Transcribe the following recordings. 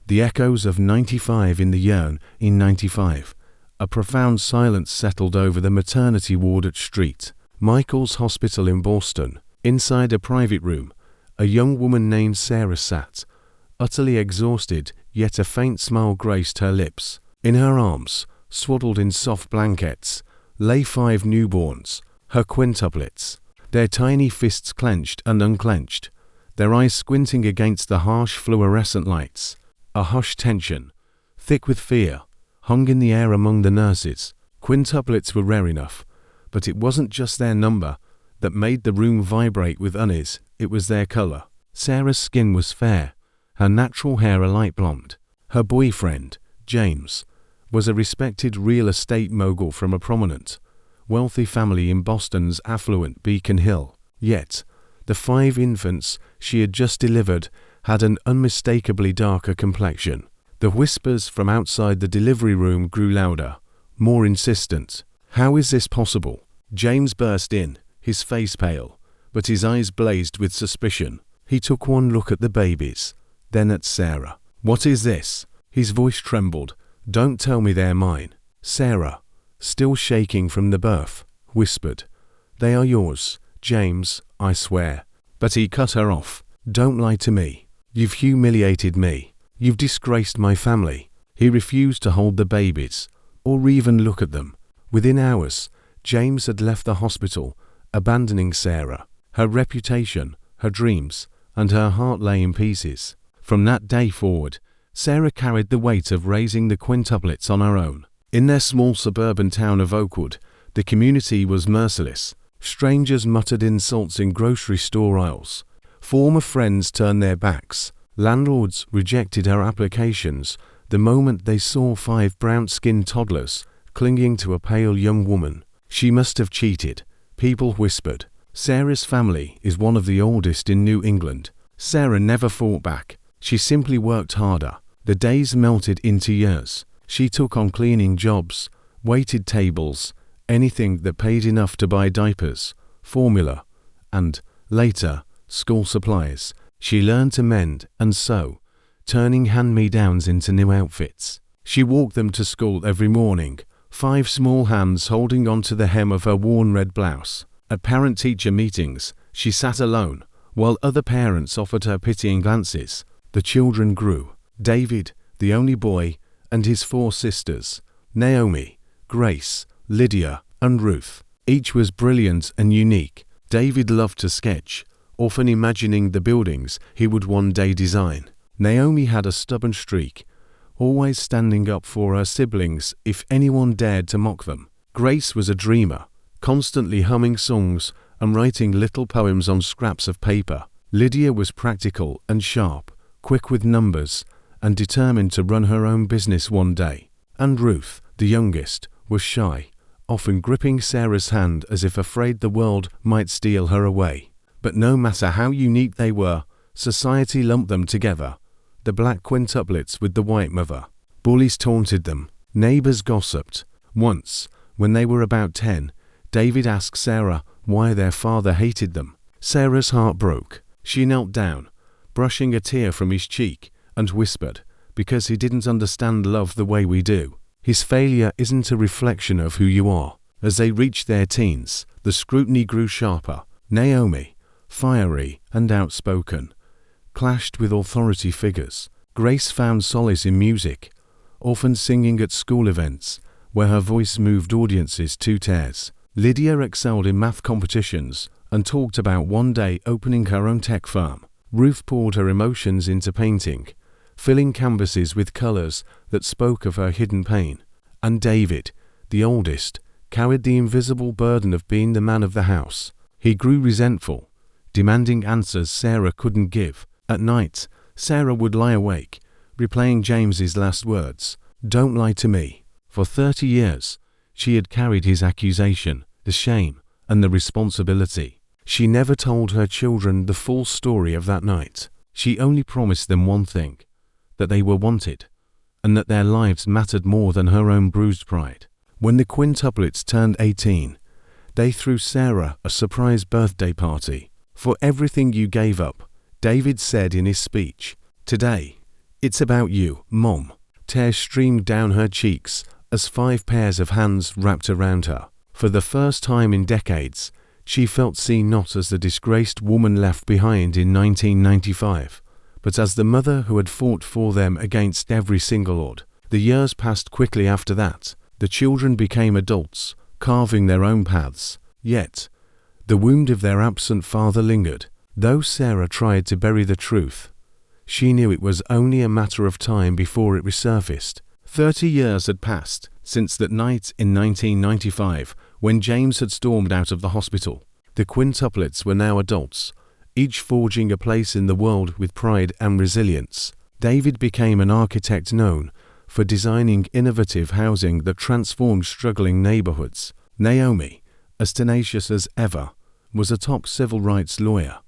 The echoes of 95 in the yearn in 95. A profound silence settled over the maternity ward at St. Michael's Hospital in Boston. Inside a private room, a young woman named Sarah sat, utterly exhausted, yet a faint smile graced her lips. In her arms, swaddled in soft blankets, lay 5 newborns, her quintuplets, their tiny fists clenched and unclenched, their eyes squinting against the harsh fluorescent lights. A hushed tension, thick with fear, hung in the air among the nurses. Quintuplets were rare enough, but it wasn't just their number that made the room vibrate with unease, it was their color. Sarah's skin was fair, her natural hair a light blonde. Her boyfriend, James, was a respected real estate mogul from a prominent, wealthy family in Boston's affluent Beacon Hill. Yet, the 5 infants she had just delivered had an unmistakably darker complexion. The whispers from outside the delivery room grew louder, more insistent. "How is this possible?" James burst in, his face pale, but his eyes blazed with suspicion. He took one look at the babies, then at Sarah. "What is this?" His voice trembled. "Don't tell me they're mine." Sarah, still shaking from the birth, whispered, "They are yours, James, I swear." But he cut her off. "Don't lie to me. You've humiliated me. You've disgraced my family." He refused to hold the babies, or even look at them. Within hours, James had left the hospital, abandoning Sarah. Her reputation, her dreams, and her heart lay in pieces. From that day forward, Sarah carried the weight of raising the quintuplets on her own. In their small suburban town of Oakwood, the community was merciless. Strangers muttered insults in grocery store aisles. Former friends turned their backs. Landlords rejected her applications the moment they saw 5 brown-skinned toddlers clinging to a pale young woman. She must have cheated, people whispered. Sarah's family is one of the oldest in New England. Sarah never fought back. She simply worked harder. The days melted into years. She took on cleaning jobs, waited tables, anything that paid enough to buy diapers, formula, and, later, school supplies. She learned to mend and sew, turning hand-me-downs into new outfits. She walked them to school every morning, 5 small hands holding onto the hem of her worn red blouse. At parent-teacher meetings, she sat alone, while other parents offered her pitying glances. The children grew. David, the only boy, and his 4 sisters, Naomi, Grace, Lydia, and Ruth. Each was brilliant and unique. David loved to sketch, often imagining the buildings he would one day design. Naomi had a stubborn streak, always standing up for her siblings if anyone dared to mock them. Grace was a dreamer, constantly humming songs and writing little poems on scraps of paper. Lydia was practical and sharp, quick with numbers, and determined to run her own business one day. And Ruth, the youngest, was shy, often gripping Sarah's hand as if afraid the world might steal her away. But no matter how unique they were, society lumped them together. The black quintuplets with the white mother. Bullies taunted them. Neighbors gossiped. Once, when they were about 10, David asked Sarah why their father hated them. Sarah's heart broke. She knelt down, brushing a tear from his cheek, and whispered, "Because he didn't understand love the way we do. His failure isn't a reflection of who you are." As they reached their teens, the scrutiny grew sharper. Naomi, fiery and outspoken, clashed with authority figures. Grace found solace in music, often singing at school events, where her voice moved audiences to tears. Lydia excelled in math competitions and talked about one day opening her own tech firm. Ruth poured her emotions into painting, filling canvases with colors that spoke of her hidden pain. And David, the oldest, carried the invisible burden of being the man of the house. He grew resentful, demanding answers Sarah couldn't give. At night, Sarah would lie awake, replaying James's last words, "Don't lie to me." For 30 years, she had carried his accusation, the shame, and the responsibility. She never told her children the full story of that night. She only promised them one thing, that they were wanted, and that their lives mattered more than her own bruised pride. When the quintuplets turned 18, they threw Sarah a surprise birthday party. "For everything you gave up," David said in his speech, "today "It's about you, Mom." Tears streamed down her cheeks as 5 pairs of hands wrapped around her. For the first time in decades, she felt seen not as the disgraced woman left behind in 1995, but as the mother who had fought for them against every single odd. The years passed quickly after that. The children became adults, carving their own paths. Yet, the wound of their absent father lingered. Though Sarah tried to bury the truth, she knew it was only a matter of time before it resurfaced. 30 years had passed since that night in 1995 when James had stormed out of the hospital. The quintuplets were now adults, each forging a place in the world with pride and resilience. David became an architect known for designing innovative housing that transformed struggling neighborhoods. Naomi, as tenacious as ever, was a top civil rights lawyer,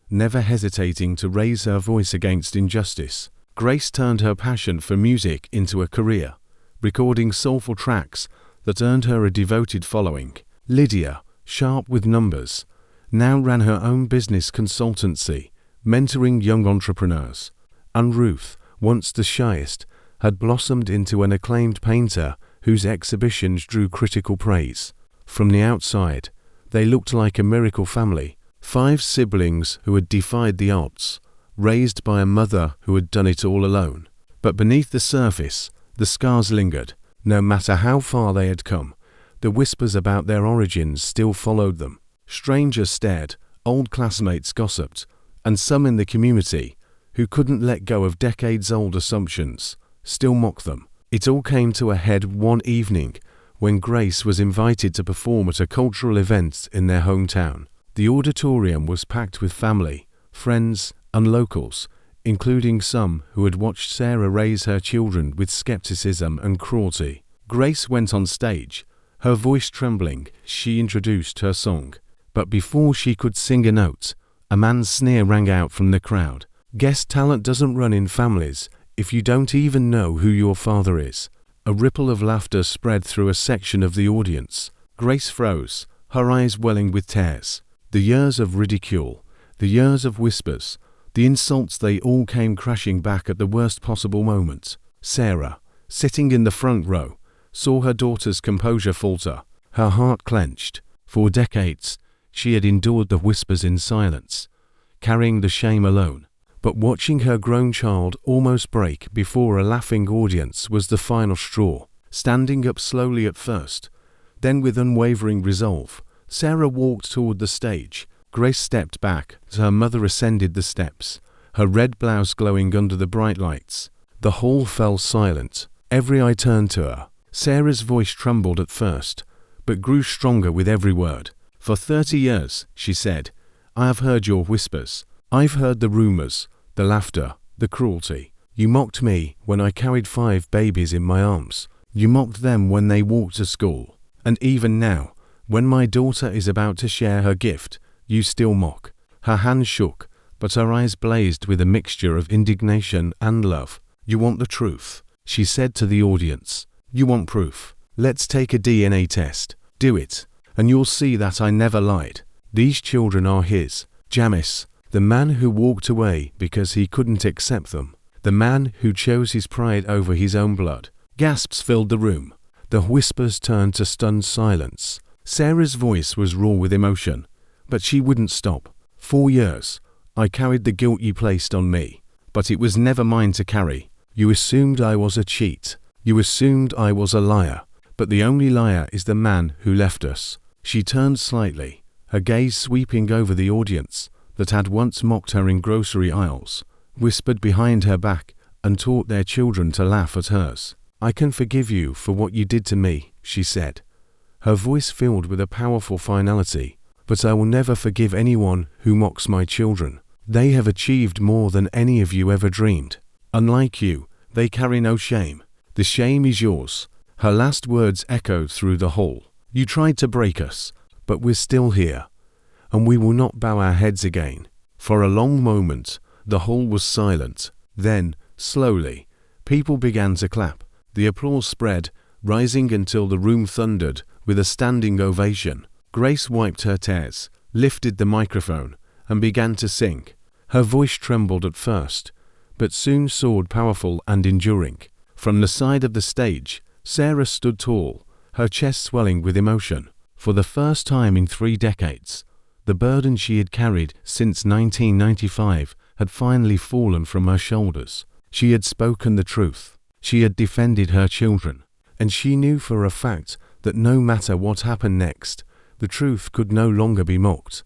never hesitating to raise her voice against injustice. Grace turned her passion for music into a career, recording soulful tracks that earned her a devoted following. Lydia, sharp with numbers, now ran her own business consultancy, mentoring young entrepreneurs. And Ruth, once the shyest, had blossomed into an acclaimed painter whose exhibitions drew critical praise. From the outside, they looked like a miracle family, 5 siblings who had defied the odds, raised by a mother who had done it all alone. But beneath the surface, the scars lingered. No matter how far they had come, the whispers about their origins still followed them. Strangers stared, old classmates gossiped, and some in the community, who couldn't let go of decades-old assumptions, still mocked them. It all came to a head one evening when Grace was invited to perform at a cultural event in their hometown. The auditorium was packed with family, friends, and locals, including some who had watched Sarah raise her children with skepticism and cruelty. Grace went on stage, her voice trembling. She introduced her song. But before she could sing a note, a man's sneer rang out from the crowd. "Guess talent doesn't run in families if you don't even know who your father is." A ripple of laughter spread through a section of the audience. Grace froze, her eyes welling with tears. The years of ridicule, the years of whispers, the insults, they all came crashing back at the worst possible moment. Sarah, sitting in the front row, saw her daughter's composure falter. Her heart clenched. For decades, she had endured the whispers in silence, carrying the shame alone. But watching her grown child almost break before a laughing audience was the final straw. Standing up slowly at first, then with unwavering resolve, Sarah walked toward the stage. Grace stepped back as her mother ascended the steps, her red blouse glowing under the bright lights. The hall fell silent. Every eye turned to her. Sarah's voice trembled at first, but grew stronger with every word. "For 30 years, she said, I have heard your whispers. I've heard the rumors, the laughter, the cruelty. You mocked me when I carried 5 babies in my arms. You mocked them when they walked to school. And even now, when my daughter is about to share her gift, you still mock." Her hands shook, but her eyes blazed with a mixture of indignation and love. "You want the truth," she said to the audience. "You want proof. Let's take a DNA test. Do it, and you'll see that I never lied. These children are his. Jamis, the man who walked away because he couldn't accept them. The man who chose his pride over his own blood." Gasps filled the room. The whispers turned to stunned silence. Sarah's voice was raw with emotion, but she wouldn't stop. "For years, I carried the guilt you placed on me, but it was never mine to carry. You assumed I was a cheat. You assumed I was a liar. But the only liar is the man who left us." She turned slightly, her gaze sweeping over the audience that had once mocked her in grocery aisles, whispered behind her back, and taught their children to laugh at hers. "I can forgive you for what you did to me," she said, her voice filled with a powerful finality. "But I will never forgive anyone who mocks my children. They have achieved more than any of you ever dreamed. Unlike you, they carry no shame. The shame is yours." Her last words echoed through the hall. "You tried to break us, but we're still here, and we will not bow our heads again." For a long moment, the hall was silent. Then, slowly, people began to clap. The applause spread, rising until the room thundered with a standing ovation. Grace wiped her tears, lifted the microphone, and began to sing. Her voice trembled at first, but soon soared powerful and enduring. From the side of the stage, Sarah stood tall, her chest swelling with emotion. For the first time in 3 decades, the burden she had carried since 1995 had finally fallen from her shoulders. She had spoken the truth. She had defended her children. And she knew for a fact that no matter what happened next, the truth could no longer be mocked.